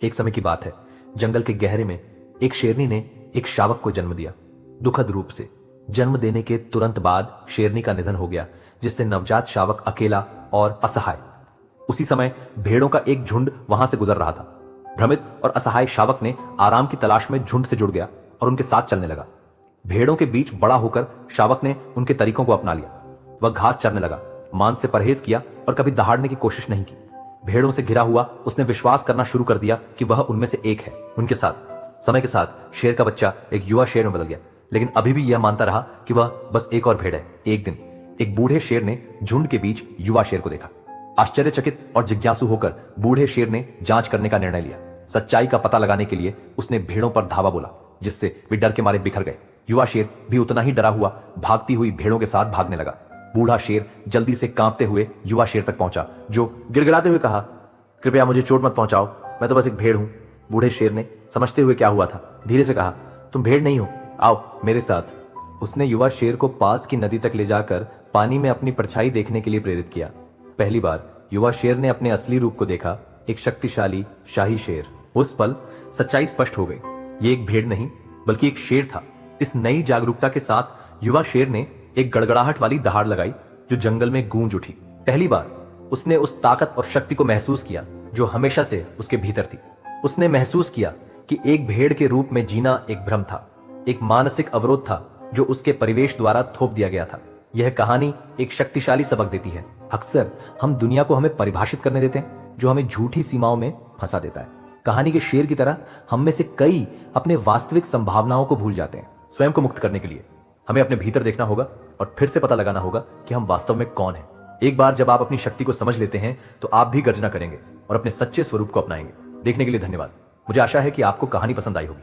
एक समय की बात है, जंगल के गहरे में एक शेरनी ने एक शावक को जन्म दिया। दुखद रूप से जन्म देने के तुरंत बाद शेरनी का निधन हो गया, जिससे नवजात शावक अकेला और असहाय। उसी समय भेड़ों का एक झुंड वहां से गुजर रहा था। भ्रमित और असहाय शावक ने आराम की तलाश में झुंड से जुड़ गया और उनके साथ चलने लगा। भेड़ों के बीच बड़ा होकर शावक ने उनके तरीकों को अपना लिया। वह घास चरने लगा, मांस से परहेज किया और कभी दहाड़ने की कोशिश नहीं की। भेड़ों से घिरा हुआ उसने विश्वास करना शुरू कर दिया कि वह उनमें से एक है। उनके साथ समय के साथ शेर का बच्चा एक युवा शेर में बदल गया, लेकिन अभी भी यह मानता रहा कि वह बस एक और भेड़ है। एक दिन एक बूढ़े शेर ने झुंड के बीच युवा शेर को देखा। आश्चर्यचकित और जिज्ञासु होकर बूढ़े शेर ने जांच करने का निर्णय लिया। सच्चाई का पता लगाने के लिए उसने भेड़ों पर धावा बोला, जिससे वे डर के मारे बिखर गए। युवा शेर भी उतना ही डरा हुआ भागती हुई भेड़ों के साथ भागने लगा। बूढ़ा शेर जल्दी से कांपते हुए युवा शेर तक पहुंचा, जो गिड़गिड़ाते हुए कहा, कृपया मुझे चोट मत पहुंचाओ, मैं तो बस एक भेड़ हूं। बूढ़े शेर ने समझते हुए क्या हुआ था धीरे से कहा, तुम भेड़ नहीं हो, आओ मेरे साथ। उसने युवा शेर को पास की नदी तक ले जाकर पानी में अपनी परछाई देखने के लिए प्रेरित किया। पहली बार युवा शेर ने अपने असली रूप को देखा, एक शक्तिशाली शाही शेर। उस पल सच्चाई स्पष्ट हो गई। ये एक भेड़ नहीं बल्कि एक शेर था। इस नई जागरूकता के साथ युवा शेर ने एक गड़गड़ाहट वाली दहाड़ लगाई जो जंगल में गूंज उठी। पहली बार उसने उस ताकत और शक्ति को महसूस किया जो हमेशा से उसके भीतर थी। उसने महसूस किया कि एक भेड़ के रूप में जीना एक भ्रम था, एक मानसिक अवरोध था जो उसके परिवेश द्वारा थोप दिया गया था। यह कहानी एक शक्तिशाली सबक देती है। अक्सर हम दुनिया को हमें परिभाषित करने देते हैं, जो हमें झूठी सीमाओं में फंसा देता है। कहानी के शेर की तरह हम में से कई अपने वास्तविक संभावनाओं को भूल जाते हैं। स्वयं को मुक्त करने के लिए हमें अपने भीतर देखना होगा और फिर से पता लगाना होगा कि हम वास्तव में कौन हैं। एक बार जब आप अपनी शक्ति को समझ लेते हैं तो आप भी गर्जना करेंगे और अपने सच्चे स्वरूप को अपनाएंगे। देखने के लिए धन्यवाद। मुझे आशा है कि आपको कहानी पसंद आई होगी।